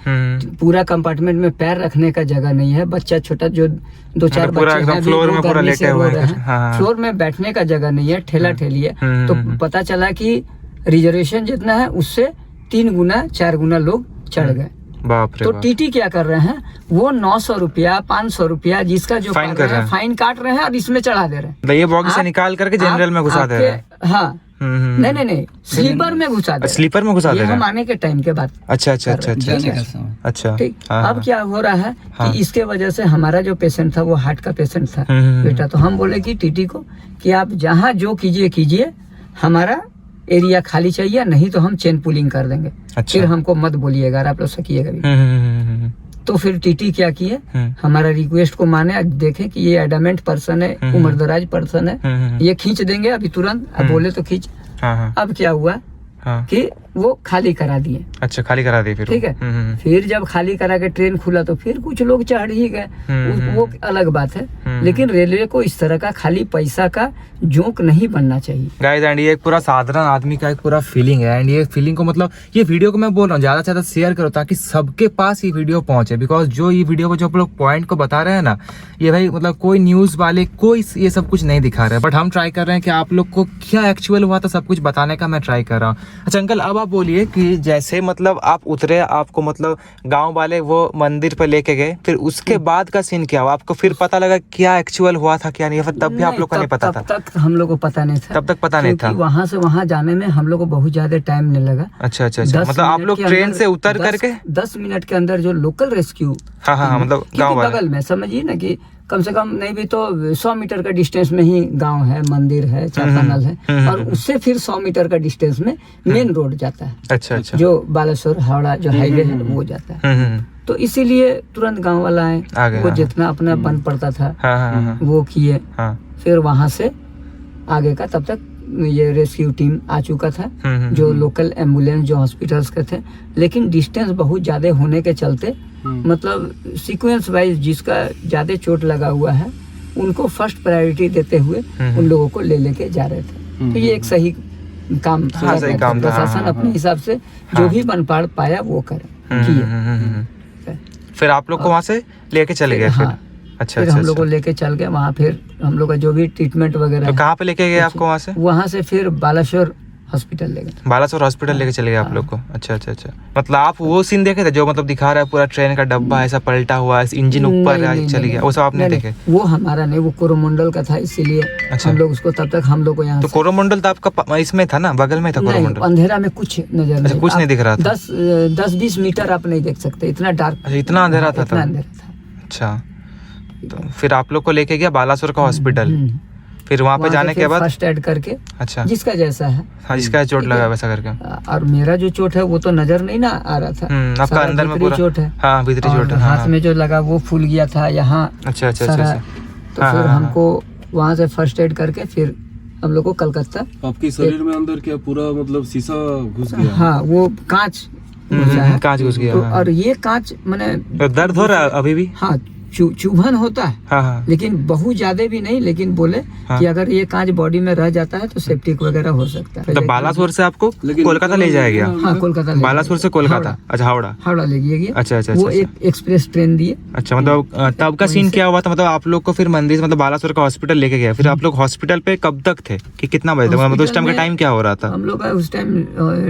पूरा कंपार्टमेंट में पैर रखने का जगह नहीं है। बच्चा छोटा जो 2-4 मतलब पूरा बच्चे एकदम हैं, फ्लोर वो में पूरा गर्मी से लेटे रो हुए रहे हैं। हैं। हाँ। फ्लोर में बैठने का जगह नहीं है, ठेला ठेली है। तो पता चला कि रिजर्वेशन जितना है उससे 3 गुना 4 गुना लोग चढ़ गए। बाप रे तो बाप। टीटी क्या कर रहे हैं, वो 900 रुपया 500 रुपया जिसका जो फाइन काट कर रहे रहे हैं, हैं। फाइन काट रहे हैं और इसमें चढ़ा दे रहे हैं। मतलब ये बॉक्स से आप- निकाल करके जनरल में घुसा दे रहे हैं। हाँ, नहीं, स्लीपर में घुसा दे रहे हैं। स्लीपर में घुसा दे ये रहे हम हैं। आने के टाइम के बाद। अच्छा अच्छा अच्छा अच्छा जाने अच्छा का समय। अच्छा। ठीक, हाँ, अब क्या हो रहा है हाँ। कि इसके वजह से हमारा जो पेशेंट था वो हार्ट का पेशेंट था बेटा। तो हम बोले कि टीटी को कि आप जहाँ जो कीजिए, हमारा एरिया खाली चाहिए, नहीं तो हम चेन पुलिंग कर देंगे। अच्छा। फिर हमको मत बोलिएगा अगर आप लोग सकिएगा भी। तो फिर टीटी क्या किए, हमारा रिक्वेस्ट को माने, आज देखें कि ये एडमेंट पर्सन है, उम्रदराज पर्सन है, ये खींच देंगे अभी तुरंत। अब बोले तो खींच। हाँ। अब क्या हुआ हाँ। कि वो खाली करा दिए। अच्छा, खाली करा दी फिर वो। ठीक है, फिर जब खाली करा के ट्रेन खुला तो फिर कुछ लोग चढ़ ही गए, वो अलग बात है। लेकिन रेलवे को इस तरह का खाली पैसा का जोंक नहीं बनना चाहिए। गाइस, एंड ये एक पूरा साधारण आदमी का एक पूरा फीलिंग है। एंड ये फीलिंग को मतलब ये वीडियो को मैं बोल रहा हूँ ज्यादा से ज्यादा शेयर करो ताकि सबके पास ये वीडियो पहुंचे। बिकॉज जो ये वीडियो को जो आप लोग पॉइंट को बता रहे हैं ना, ये भाई मतलब कोई न्यूज वाले कोई ये सब कुछ नहीं दिखा रहे हैं, बट हम ट्राई कर रहे हैं कि आप लोग को क्या एक्चुअल हुआ था सब कुछ बताने का मैं ट्राई कर रहा हूँ। अच्छा अंकल, अब आप बोलिए कि जैसे मतलब आप उतरे, आपको मतलब गांव वाले वो मंदिर पे लेके गए, फिर उसके बाद का सीन क्या हुआ? आपको फिर पता लगा क्या एक्चुअल हुआ था क्या नहीं? तब भी आप लोग को नहीं पता था? तब तक हम लोग को पता नहीं था। तब तक पता नहीं था। वहाँ से वहाँ जाने में हम लोग को बहुत ज्यादा टाइम नहीं लगा। अच्छा अच्छा अच्छा। 10 मतलब आप मिनट लोग के ट्रेन अंदर से उतर 10 करके 10 मिनट के अंदर जो लोकल रेस्क्यू, हाँ, मतलब गाँव वाले बगल में समझिए ना कि कम से कम नहीं भी तो 100 मीटर का डिस्टेंस में ही गांव है, मंदिर है, चापानल है, और उससे फिर 100 मीटर का डिस्टेंस में मेन रोड जाता है। अच्छा अच्छा। जो बालेश्वर हावड़ा जो हाईवे है वो जाता है। तो इसीलिए तुरंत गांव वाला आ आए, गए, वो हाँ। जितना अपना बन पड़ता था हाँ। वो किए। हाँ। फिर वहां से आगे का तब तक ये रेस्क्यू टीम आ चुका था, जो लोकल एम्बुलेंस जो हॉस्पिटल्स के थे। लेकिन डिस्टेंस बहुत ज्यादा होने के चलते मतलब सीक्वेंस वाइज जिसका ज्यादा चोट लगा हुआ है उनको फर्स्ट प्रायोरिटी देते हुए उन लोगों को लेके जा रहे थे। तो ये एक सही काम था। हाँ, सही काम था। प्रशासन हाँ। अपने हिसाब से जो भी बन पाया वो करे किए। फिर आप लोग को वहाँ से लेके चले गए फिर? हाँ। अच्छा फिर अच्छा हम लोग को अच्छा। लेके चल गए वहाँ। फिर हम लोग का जो भी ट्रीटमेंट वगैरह तो है, कहाँ पे लेके गए आपको वहाँ से? वहाँ से फिर बालाश्वर हॉस्पिटल ले गए। बालासोर हॉस्पिटल लेके चले गए आप लोग को? अच्छा अच्छा अच्छा। मतलब आप वो सीन देखे थे जो मतलब दिखा रहा है पूरा ट्रेन का डब्बा ऐसा पलटा हुआ, इंजन ऊपर नहीं, चली गया, वो सब आप नहीं देखे? वो हमारा नहीं, वो कोरोमंडल का था, इसीलिए अच्छा। हम लोग उसको तब तक हम लोग को यहाँ तो कोरोमंडल तो आपका इसमें था ना, बगल में था नहीं, कोरोमंडल? अंधेरा में कुछ नजर अच्छा, कुछ नहीं दिख रहा था। 10-20 मीटर आप नहीं देख सकते, इतना डार्क। अच्छा, इतना अंधेरा था इतना तब? अंधेरा था। अच्छा। तो फिर आप लोग को लेके गया बालासोर का हॉस्पिटल। फिर वहाँ पे वहाँ जाने से के फिर बाद फर्स्ट एड करके अच्छा, जिसका जैसा है, हाँ जिसका चोट लगा वैसा करके। और मेरा जो चोट है वो तो नजर नहीं ना आ रहा था। आपका सारा अंदर में भीतरी पूरा चोट है। हाँ, भीतरी और चोट है। हाथ में जो लगा वो फूल गया था यहाँ। अच्छा अच्छा अच्छा सारा। अच्छा। तो हाँ, फिर हाँ, हमको वहाँ से फर्स्ट एड करके फिर हम लोग को कलकत्ता। आपके शरीर में अंदर क्या पूरा मतलब शीशा घुस गया? हाँ, वो कांच घुसा है। कांच घुस गया। तो हाँ। और ये कांच मैंने तो दर्द हो रहा है अभी भी? हाँ, चुभन होता है, हाँ हाँ। लेकिन बहुत ज्यादा भी नहीं। लेकिन बोले हाँ। कि अगर ये कांच बॉडी में रह जाता है तो सेप्टिक वगैरह हो सकता है। तो बालासोर से आपको लेकिन कोलकाता ले जाया गया? हाँ, कोलकाता ले बालासोर से कोलकाता? अच्छा, हावड़ा। हावड़ा ले गया। अच्छा अच्छा वो अच्छा। एक एक्सप्रेस ट्रेन दिए। अच्छा, मतलब तब का सीन क्या हुआ था? मतलब आप लोग को फिर मंदिर से मतलब बालासोर का हॉस्पिटल लेके गया, फिर आप लोग हॉस्पिटल पे कब तक थे कि कितना बजे तक? मतलब उस टाइम का टाइम क्या हो रहा था? हम लोग का उस टाइम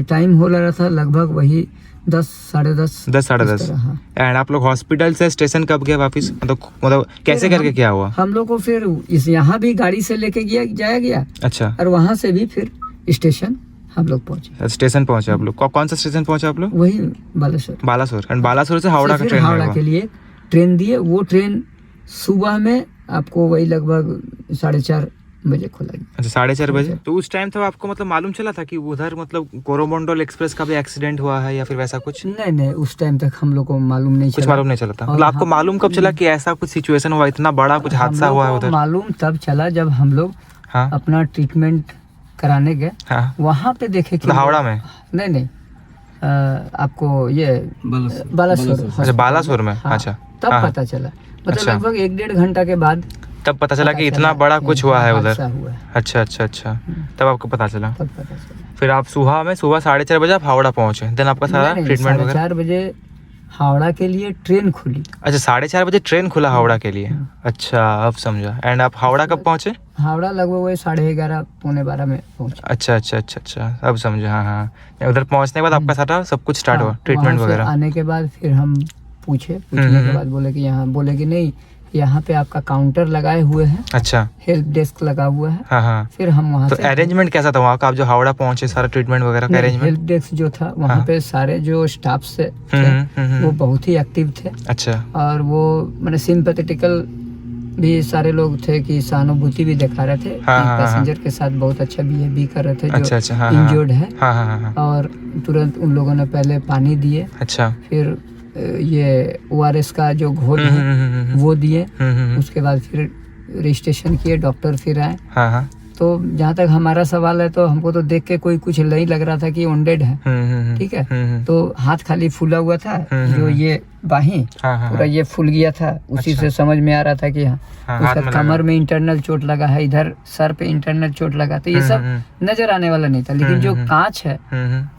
टाइम हो रहा था लगभग वही 10 साढ़े 10 10 साढ़े 10। हाँ। एंड आप लोग हॉस्पिटल से स्टेशन कब गए वापस, मतलब कैसे फिर करके क्या हुआ? हम लोग को फिर इस यहाँ भी गाड़ी से लेके जाया गया, अच्छा, और वहाँ से भी फिर स्टेशन हम लोग पहुँचे। स्टेशन पहुंचे आप लोग? कौन सा स्टेशन पहुंचे आप लोग? वही बालेश्वर। बालासोर। एंड बालासोर से हावड़ा का फिर ट्रेन हावड़ा हुआ? के लिए ट्रेन दिए। वो ट्रेन सुबह में आपको वही लगभग 4:30 बजे खुला गया। अच्छा, 4:30 बजे। तो उस टाइम तक आपको मतलब मालूम चला था कि उधर मतलब कोरोमंडल एक्सप्रेस का भी एक्सीडेंट हुआ है या फिर वैसा कुछ? नहीं, उस टाइम तक हम लोग को मालूम नहीं कुछ चला। मालूम नहीं चला था। और मतलब आपको हम- मालूम कब चला कि ऐसा कुछ सिचुएशन हुआ, इतना बड़ा कुछ हादसा हम लोग हुआ है को उधर? मालूम तब चला जब हम लोग हाँ अपना ट्रीटमेंट कराने गए, हाँ। वहाँ पे देखे कि मतलब हावड़ा में? नहीं, आपको ये बालासोर। अच्छा, बालासोर में। हाँ, अच्छा, तब हाँ। पता चला, मतलब अच्छा। लगभग 1-1.5 घंटा के बाद तब पता चला कि इतना बड़ा कुछ हुआ है उधर। हादसा हुआ है। अच्छा अच्छा अच्छा, तब आपको पता चला। तब पता चला। फिर आप सुबह 4:30 बजे आप हावड़ा पहुंचे, देन आपका सारा नहीं, ट्रीटमेंट वगैरह? 4:30 बजे हावड़ा के लिए ट्रेन खुली। अच्छा, 4:30 बजे ट्रेन खुला हावड़ा के लिए। अच्छा, अब समझा। एंड आप हावड़ा कब पहुंचे? हावड़ा लगभग वही 11:30 पौने 12 में पहुंचे। अच्छा अच्छा अच्छा अच्छा, अब समझा। हाँ हाँ। उधर पहुंचने के बाद आपका सारा सब कुछ स्टार्ट हुआ, हाँ, ट्रीटमेंट वहाँ से वगैरह? आने के बाद फिर हम पूछने के बाद बोले कि नहीं, यहाँ पे आपका काउंटर लगाए हुए हैं, अच्छा, हेल्प डेस्क लगा हुआ है। हाँ हाँ। फिर हम वहाँ तो से अरेंजमेंट कैसा था वहाँ का? आप जो हावड़ा पहुंचे सारा ट्रीटमेंट वगैरह का अरेंजमेंट? हेल्प डेस्क जो था वहाँ हाँ। पे सारे जो स्टाफ से थे वो बहुत ही एक्टिव थे, अच्छा और वो मैंने सिंपैथेटिकल भी सारे लोग थे कि सहानुभूति भी दिखा रहे थे। हाँ, हाँ, पैसेंजर के साथ बहुत अच्छा बिहेव भी कर रहे थे अच्छा जो अच्छा, हाँ हाँ इंजर्ड है। हाँ हाँ हाँ। और तुरंत उन लोगों ने पहले पानी दिए, अच्छा, फिर ये ORS का जो घोल है वो दिए। उसके बाद फिर रजिस्ट्रेशन किए, डॉक्टर फिर आए। हाँ हाँ। तो जहाँ तक हमारा सवाल है, तो हमको तो देख के कोई कुछ नहीं लग रहा था कि वोंडेड है, ठीक है। तो हाथ खाली फूला हुआ था, जो ये बाहीं हाँ हाँ पूरा ये फूल गया था, उसी से समझ में आ रहा था कि हाँ हाथ उसका में कमर में इंटरनल चोट लगा है, इधर सर पे इंटरनल चोट लगा। तो ये सब नजर आने वाला नहीं था, लेकिन जो कांच है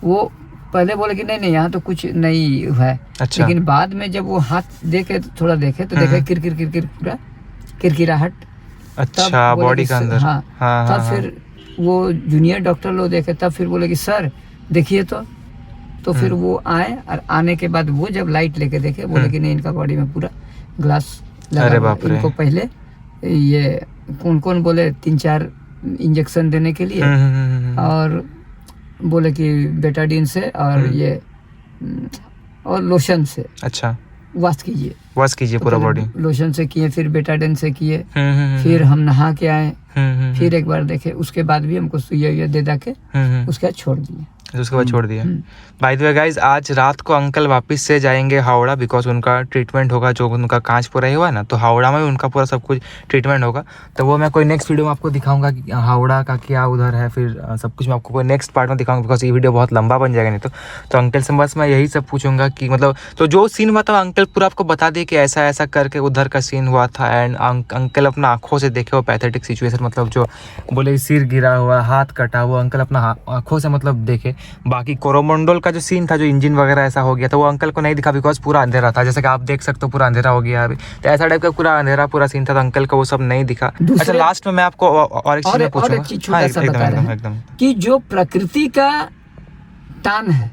वो पहले बोले कि नहीं यहाँ तो कुछ नहीं हुआ है। अच्छा। लेकिन बाद में जब वो हाथ देखे थोड़ा देखे तो देखे किरकिर पूरा किरकिराहट। अच्छा, बोले बॉडी कि के अंदर। हाँ, हाँ, तब हाँ, फिर वो जूनियर डॉक्टर लोग देखे, तब फिर बोले कि सर देखिए तो फिर वो आए, और आने के बाद वो जब लाइट लेके देखे बोले कि नहीं इनका बॉडी में पूरा ग्लास लगा अरे हुआ है। बाप रे। इनको पहले ये कौन बोले 3-4 इंजेक्शन देने के लिए, और बोले कि बेटाडीन से और ये और लोशन से अच्छा, वॉश कीजिए। वॉश कीजिए तो पूरा पहले बॉडी। लोशन से किए, फिर बेटाडीन से किए, फिर हम नहा के आए, फिर एक बार देखे, उसके बाद भी हमको सुइया दे के उसके बाद छोड़ दिए। उसके बाद छोड़ दिया। बाय द वे गाइज, आज रात को अंकल वापस से जाएंगे हावड़ा, बिकॉज उनका ट्रीटमेंट होगा, जो उनका कांच पूरा ही हुआ है ना, तो हावड़ा में उनका पूरा सब कुछ ट्रीटमेंट होगा। तो वो मैं कोई नेक्स्ट वीडियो में आपको दिखाऊंगा कि हावड़ा का क्या उधर है, फिर सब कुछ मैं आपको कोई नेक्स्ट पार्ट में दिखाऊंगा, बिकॉज ये वीडियो बहुत लंबा बन जाएगा नहीं तो अंकल से बस मैं यही सब पूछूंगा कि मतलब तो जो सीन हुआ था अंकल पूरा आपको बता दे कि ऐसा ऐसा करके उधर का सीन हुआ था। एंड अंकल अपना आंखों से देखे वो पैथेटिक सिचुएशन, मतलब जो बोले सिर गिरा हुआ, हाथ कटा हुआ, अंकल अपना आंखों से मतलब देखे। बाकी कोरोमंडल का जो सीन था, जो इंजन वगैरह ऐसा हो गया था, वो अंकल को नहीं दिखा बिकॉज पूरा अंधेरा था, जैसे कि आप देख सकते हो पूरा अंधेरा हो गया अभी। तो ऐसा टाइप का पूरा अंधेरा पूरा सीन था, तो अंकल को वो सब नहीं दिखा। अच्छा, लास्ट में मैं आपको और एक चीज पूछूंगा। एक चीज छोटा सा बता रहे हैं कि जो प्रकृति का टान है,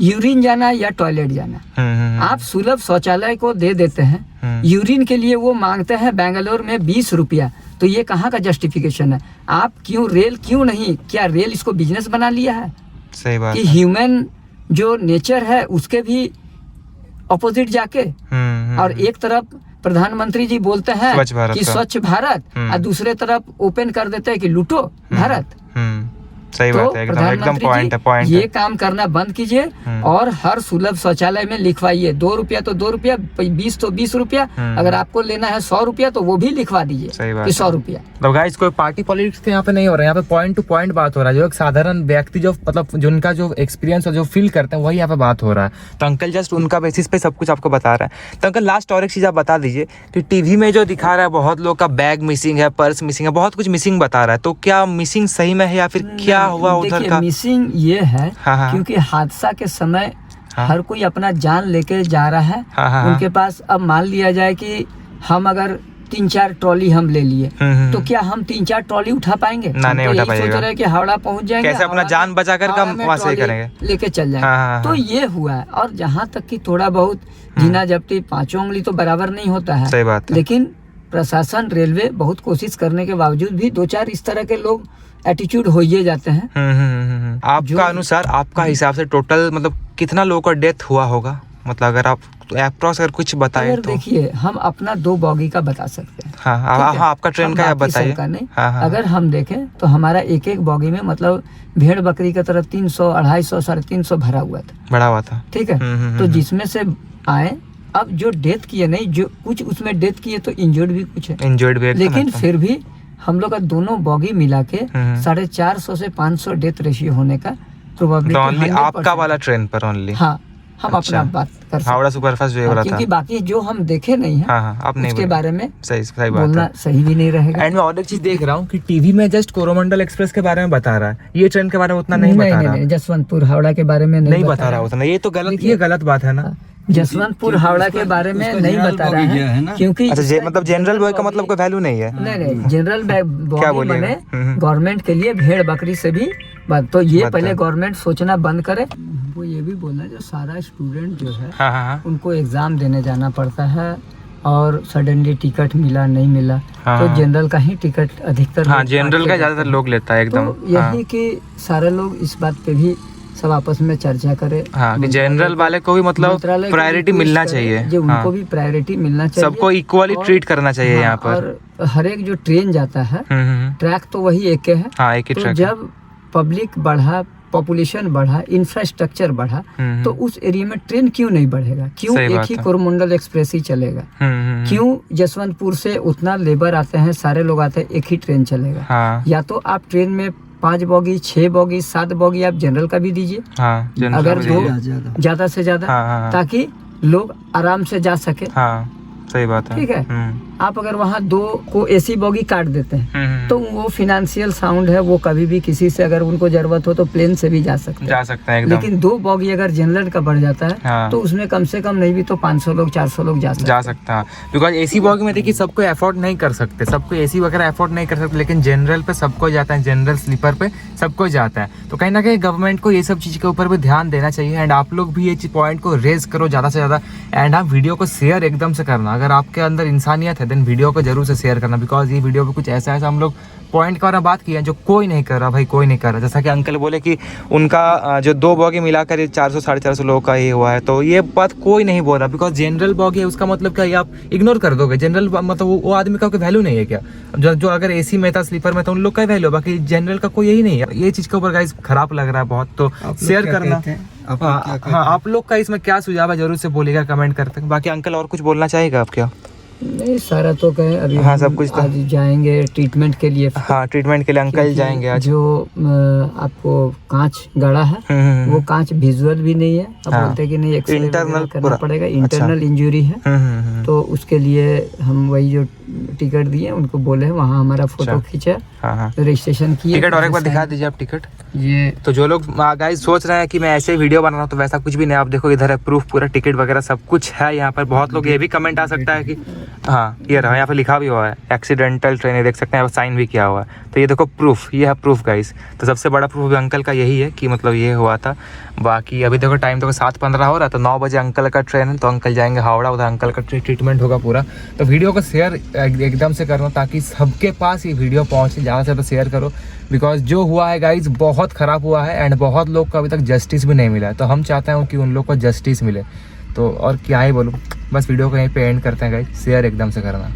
यूरिन जाना या टॉयलेट जाना, आप सुलभ शौचालय को दे देते हैं, यूरिन के लिए वो मांगते हैं बेंगलोर में 20 रुपया। तो ये कहाँ का जस्टिफिकेशन है? आप रेल क्यों नहीं, क्या रेल इसको बिजनेस बना लिया है? सही बात कि ह्यूमन जो नेचर है उसके भी अपोजिट जाके, और एक तरफ प्रधानमंत्री जी बोलते हैं कि स्वच्छ भारत, और दूसरे तरफ ओपन कर देते हैं कि लूटो भारत। सही तो बात है, एकदम पॉइंट ये काम करना बंद कीजिए, और हर सुलभ शौचालय में लिखवाइए 2 रुपया तो 2 रुपया, 20 तो 20 रुपया, अगर आपको लेना है 100 रुपया तो वो भी लिखवा दीजिए कि 100 रुपया। तो गाइस, कोई पार्टी पॉलिटिक्स तो यहाँ पे नहीं हो रहा है, यहाँ पे पॉइंट टू पॉइंट बात हो रहा है। जो एक साधारण व्यक्ति जो मतलब जिनका जो एक्सपीरियंस और जो फील करते हैं वही यहाँ पे बात हो रहा है। तो अंकल जस्ट उनका बेसिस पे सब कुछ आपको बता रहा है। तो अंकल लास्ट और एक चीज आप बता दीजिए कि टीवी में जो दिखा रहा है बहुत लोग का बैग मिसिंग है, पर्स मिसिंग है, बहुत कुछ मिसिंग बता रहा है, तो क्या मिसिंग सही में है या फिर क्या हुआ उधर का? मिसिंग ये है क्योंकि हादसा के समय हर कोई अपना जान लेके जा रहा है। उनके पास अब मान लिया जाए कि हम अगर 3-4 ट्रॉली हम ले लिए, तो क्या हम 3-4 ट्रॉली उठा पाएंगे? ना, नहीं उठा पाएगा। सोच रहे हैं कि हावड़ा पहुंच जाएंगे, कैसे अपना जान बचा कर हम वहाँ से करेंगे, लेके चल जाएंगे। हाँ, तो ये हुआ है। और जहाँ तक कि थोड़ा बहुत जीना जब्ती 5 उंगली तो बराबर नहीं होता है, सही बात है। लेकिन प्रशासन रेलवे बहुत कोशिश करने के बावजूद भी 2-4 इस तरह के लोग एटीट्यूड हो ही जाते हैं। आपका अनुसार, आपका हिसाब से टोटल मतलब कितना लोगों का डेथ हुआ होगा? मतलब अगर आप अप्रॉक्स अगर कुछ बताएं अगर तो। देखिए, हम अपना 2 बॉगी का बता सकते हैं। हाँ, आपका ट्रेन का आप बताइए। हाँ, अगर हम देखें तो हमारा एक बॉगी में मतलब भेड़ बकरी की तरह 300, 250, 350 भरा हुआ था, बड़ा हुआ था। ठीक है। तो जिसमें से आए, अब जो डेथ किए नहीं, जो कुछ उसमें डेथ किए तो इंजर्ड भी कुछ है, इंजर्ड भी, लेकिन फिर भी हम लोग का दोनों बॉगी मिला के 450 से 500 डेथ रेशियो होने का ओनली आपका वाला ट्रेन पर ओनली। हाँ, हम अपना बात कर सकते हावड़ा सुपरफास्ट जो ये वाला था, क्योंकि बाकी जो हम देखे नहीं है, हाँ, आप नहीं उसके बारे में सही बात बोलना है। सही भी नहीं रहेगा। एंड मैं और एक चीज देख रहा हूँ कि टीवी में जस्ट कोरोमंडल एक्सप्रेस के बारे में बता रहा है, ये ट्रेन के बारे में उतना नहीं बता रहा। नहीं, जसवंतपुर हावड़ा के बारे में नहीं बता रहा उतना, ये तो गलत, ये गलत बात है ना। जसवंतपुर हावड़ा के बारे में नहीं बता रहा है, क्योंकि अच्छा, मतलब जनरल बॉय का मतलब कोई वैल्यू नहीं है। नहीं, जनरल बॉगी बोलिएगा? मैंने गवर्नमेंट के लिए भेड़ बकरी से भी बात, तो ये पहले गवर्नमेंट सोचना बंद करे। वो ये भी बोलना, जो सारा स्टूडेंट जो है हाँ, उनको एग्जाम देने जाना पड़ता है, और सडनली टिकट मिला नहीं मिला, तो जनरल का ही टिकट अधिकतर, हाँ, जनरल का ज्यादातर लोग लेता है एकदम। तो यही कि सारे लोग इस बात पे भी सब आपस में चर्चा करे, हाँ, कि जनरल वाले को भी मतलब प्रायोरिटी मिलना चाहिए, जो उनको भी प्रायोरिटी मिलना चाहिए, सबको इक्वली ट्रीट करना चाहिए यहाँ पर। और हर एक जो ट्रेन जाता है, ट्रैक तो वही एक है, हाँ, एक ही तो ट्रैक। जब पब्लिक बढ़ा, पॉपुलेशन बढ़ा, इंफ्रास्ट्रक्चर बढ़ा, तो उस एरिया में ट्रेन क्यों नहीं बढ़ेगा? क्यों एक ही कोरोमंडल एक्सप्रेस ही चलेगा? क्यों जसवंतपुर से उतना लेबर आते हैं, सारे लोग आते हैं, एक ही ट्रेन चलेगा? या तो आप ट्रेन में 5 बॉगी, 6 बॉगी, 7 बॉगी आप जनरल का भी दीजिए, अगर 2 ज्यादा से ज्यादा, ताकि लोग आराम से जा सके। सही बात है, ठीक है। आप अगर वहाँ 2 को एसी बॉगी काट देते हैं, तो वो फिनेंशियल साउंड है, वो कभी भी किसी से अगर उनको जरूरत हो तो प्लेन से भी जा सकते हैं एकदम। लेकिन 2 बॉगी अगर जनरल का बढ़ जाता है, तो उसमें कम से कम नहीं भी तो 500 लोग, 400 लोग जा सकते हैं। बिकॉज एसी बॉगी में देखिए सबको अफोर्ड नहीं कर सकते, सबको एसी वगैरह अफोर्ड नहीं कर सकते, लेकिन जनरल पे सबको जाता है, जनरल स्लीपर पे सबको जाता है। तो कहीं ना कहीं गवर्नमेंट को ये सब चीज के ऊपर भी ध्यान देना चाहिए। एंड आप लोग भी ये पॉइंट को रेज करो ज्यादा से ज्यादा, एंड आप वीडियो को शेयर एकदम से करना। अगर आपके अंदर इंसानियत है देन वीडियो को जरूर से शेयर करना, बिकॉज ये वीडियो पे कुछ ऐसा हम लोग पॉइंट का बात किया जो कोई नहीं कर रहा, भाई कोई नहीं कर रहा। जैसा कि अंकल बोले कि उनका जो 2 बॉगी मिलाकर 400 450 लोगों का ये हुआ है, तो ये बात कोई नहीं बोल रहा, बिकॉज जनरल बॉगी है, उसका मतलब क्या, ये आप इग्नोर कर दोगे? जनरल मतलब वो आदमी का कोई वैल्यू नहीं है क्या? जो अगर एसी में था, स्लीपर में था, उन लोग का वैल्यू, बाकी जनरल का कोई यही नहीं है। ये चीज के ऊपर गाइस खराब लग रहा है बहुत, तो शेयर करना। हाँ, आप लोग का इसमें क्या सुझाव है जरूर से बोलिएगा कमेंट करते। बाकी अंकल और कुछ बोलना चाहेगा आप क्या? नहीं, सारा तो कहे अभी। हाँ, सब कुछ तो आज जाएंगे ट्रीटमेंट के लिए। हाँ, ट्रीटमेंट के लिए अंकल जाएंगे आज। जो आपको कांच गड़ा है, वो कांच विजुअल भी नहीं है, अब बोलते कि नहीं, एक्सरे करना पड़ेगा, इंटरनल इंजरी है, तो उसके लिए हम वही जो टिकट दिए उनको बोले, वहाँ हमारा फोटो खींचा, रजिस्ट्रेशन किया। टिकट और एक बार दिखा दीजिए आप टिकट। ये तो जो लोग गाइस सोच रहे हैं कि मैं ऐसे वीडियो बना रहा हूँ, तो वैसा कुछ भी नहीं। आप देखो इधर है प्रूफ, पूरा टिकट वगैरह सब कुछ है यहाँ पर। बहुत लोग ये भी कमेंट आ सकता है कि हाँ, ये रहा, यहाँ पे लिखा भी हुआ है एक्सीडेंटल ट्रेन, देख सकते हैं, साइन भी किया हुआ है। तो ये देखो प्रूफ, ये है प्रूफ गाइस। तो सबसे बड़ा प्रूफ अंकल का यही है कि मतलब ये हुआ था। बाकी अभी देखो टाइम तो 7:15 हो रहा है, तो 9 बजे अंकल का ट्रेन है, तो अंकल जाएंगे हावड़ा, उधर अंकल का ट्रीटमेंट होगा पूरा। तो वीडियो को शेयर एकदम से करना, ताकि सबके पास ये वीडियो पहुँचे, ज़्यादा से ज़्यादा शेयर करो, बिकॉज जो हुआ है गाइज बहुत ख़राब हुआ है, एंड बहुत लोग को अभी तक जस्टिस भी नहीं मिला है। तो हम चाहते हैं कि उन लोग को जस्टिस मिले। तो और क्या ही बोलूँ, बस वीडियो को यहीं पे एंड करते हैं गाइज, शेयर एकदम से करना।